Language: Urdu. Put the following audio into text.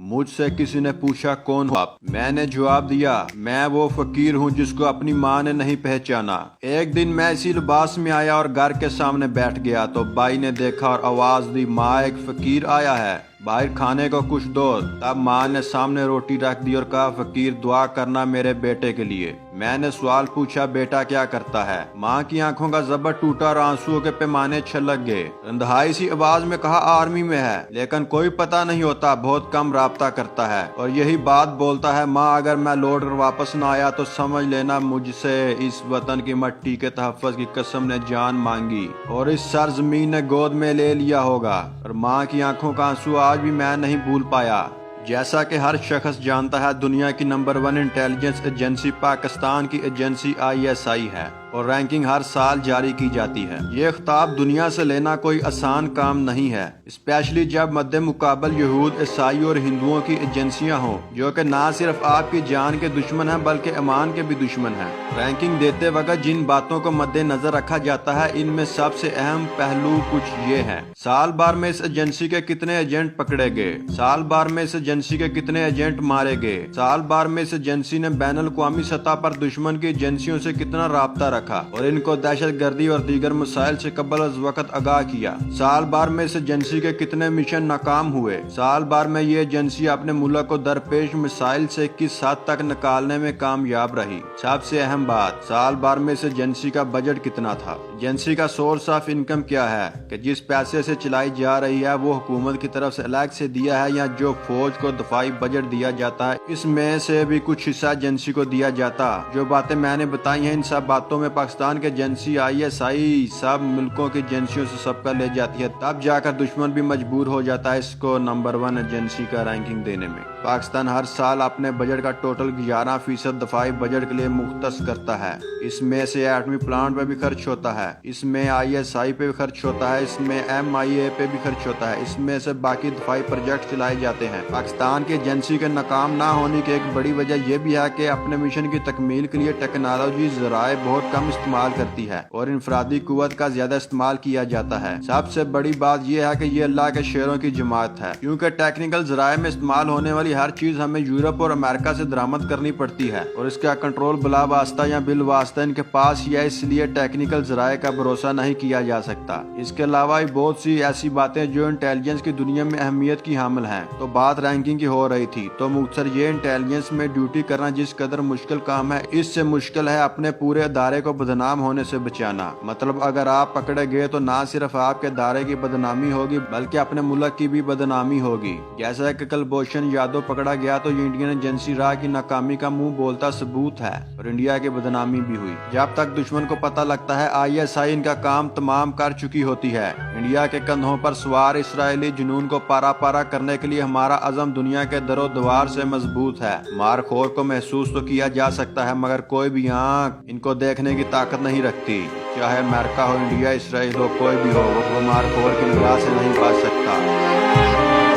مجھ سے کسی نے پوچھا کون ہو آپ؟ میں نے جواب دیا میں وہ فقیر ہوں جس کو اپنی ماں نے نہیں پہچانا۔ ایک دن میں اسی لباس میں آیا اور گھر کے سامنے بیٹھ گیا تو بھائی نے دیکھا اور آواز دی ماں ایک فقیر آیا ہے، باہر کھانے کو کچھ دو۔ تب ماں نے سامنے روٹی رکھ دی اور کہا فقیر دعا کرنا میرے بیٹے کے لیے۔ میں نے سوال پوچھا بیٹا کیا کرتا ہے؟ ماں کی آنکھوں کا زبر ٹوٹا اور آنسوؤں کے پیمانے چھلک گئے۔ اندھائی سی آواز میں کہا آرمی میں ہے، لیکن کوئی پتہ نہیں ہوتا، بہت کم رابطہ کرتا ہے اور یہی بات بولتا ہے ماں اگر میں لوٹ کر واپس نہ آیا تو سمجھ لینا مجھ سے اس وطن کی مٹی کے تحفظ کی قسم نے جان مانگی اور اس سرزمین نے گود میں لے لیا ہوگا۔ اور ماں کی آنکھوں کا آنسو آج بھی میں نہیں بھول پایا۔ جیسا کہ ہر شخص جانتا ہے دنیا کی نمبر 1 انٹیلیجنس ایجنسی پاکستان کی ایجنسی ISI ہے اور رینکنگ ہر سال جاری کی جاتی ہے۔ یہ خطاب دنیا سے لینا کوئی آسان کام نہیں ہے، اسپیشلی جب مد مقابل یہود، عیسائی اور ہندوؤں کی ایجنسیاں ہوں جو کہ نہ صرف آپ کی جان کے دشمن ہیں بلکہ ایمان کے بھی دشمن ہیں۔ رینکنگ دیتے وقت جن باتوں کو مد نظر رکھا جاتا ہے ان میں سب سے اہم پہلو کچھ یہ ہیں: سال بھر میں اس ایجنسی کے کتنے ایجنٹ پکڑے گئے، سال بھر میں اس ایجنسی کے کتنے ایجنٹ مارے گئے، سال بھر میں اس ایجنسی نے بین الاقوامی سطح پر دشمن کی ایجنسیوں سے کتنا رابطہ رکھا اور ان کو دہشت گردی اور دیگر مسائل سے قبل از وقت آگاہ کیا، سال بھر میں اس ایجنسی کے کتنے مشن ناکام ہوئے، سال بھر میں یہ ایجنسی اپنے ملک کو درپیش مسائل سے کس حد تک نکالنے میں کامیاب رہی۔ سب سے اہم بات، سال بھر میں اس ایجنسی کا بجٹ کتنا تھا، ایجنسی کا سورس آف انکم کیا ہے کہ جس پیسے سے چلائی جا رہی ہے وہ حکومت کی طرف سے الگ سے دیا ہے یا جو فوج کو دفاعی بجٹ دیا جاتا ہے اس میں سے بھی کچھ حصہ ایجنسی کو دیا جاتا۔ جو باتیں میں نے بتائی ہیں ان سب باتوں میں پاکستان کے ایجنسی ISI سب ملکوں کی ایجنسیوں سے سبقہ لے جاتی ہے، تب جا کر دشمن بھی مجبور ہو جاتا ہے اس کو نمبر 1 ایجنسی کا رینکنگ دینے میں۔ پاکستان ہر سال اپنے بجٹ کا ٹوٹل 11% دفاعی بجٹ کے لیے مختص کرتا ہے۔ اس میں سے ایٹمی پلانٹ پہ بھی خرچ ہوتا ہے، اس میں ISI پہ بھی خرچ ہوتا ہے، اس میں MIA پہ بھی خرچ ہوتا ہے، اس میں سے باقی دفاعی پروجیکٹ چلائے جاتے ہیں۔ پاکستان کی ایجنسی کے ناکام نہ ہونے کی ایک بڑی وجہ یہ بھی ہے کہ اپنے مشن کی تکمیل کے لیے ٹیکنالوجی ذرائع بہت کم استعمال کرتی ہے اور انفرادی قوت کا زیادہ استعمال کیا جاتا ہے۔ سب سے بڑی بات یہ ہے کہ یہ اللہ کے شیروں کی جماعت ہے، کیونکہ ٹیکنیکل ذرائع میں استعمال ہونے والی ہر چیز ہمیں یورپ اور امریکہ سے درآمد کرنی پڑتی ہے اور اس کا کنٹرول بلا واسطہ یا بال واسطہ ان کے پاس ہی ہے، اس لیے ٹیکنیکل ذرائع کا بھروسہ نہیں کیا جا سکتا۔ اس کے علاوہ بہت سی ایسی باتیں جو انٹیلیجنس کی دنیا میں اہمیت کی حامل ہیں۔ تو بات رینکنگ کی ہو رہی تھی تو مختصر یہ انٹیلیجنس میں ڈیوٹی کرنا جس قدر مشکل کام ہے اس سے مشکل ہے اپنے پورے ادارے کو بدنام ہونے سے بچانا۔ مطلب اگر آپ پکڑے گئے تو نہ صرف آپ کے ادارے کی بدنامی ہوگی بلکہ اپنے ملک کی بھی بدنامی ہوگی۔ جیسا کہ کلبھوشن یادو پکڑا گیا تو یہ انڈین ایجنسی راہ کی ناکامی کا منہ بولتا ثبوت ہے اور انڈیا کی بدنامی بھی ہوئی۔ جب تک دشمن کو پتہ لگتا ہے ISI ان کا کام تمام کر چکی ہوتی ہے۔ انڈیا کے کندھوں پر سوار اسرائیلی جنون کو پارا پارا کرنے کے لیے ہمارا عزم دنیا کے در و دیوار سے مضبوط ہے۔ مارخور کو محسوس تو کیا جا سکتا ہے مگر کوئی بھی آنکھ ان کو دیکھنے کی طاقت نہیں رکھتی، چاہے امریکہ ہو، انڈیا، اسرائیل ہو، کوئی بھی ہو، وہ مارخور کی نگاہ سے نہیں بچ سکتا۔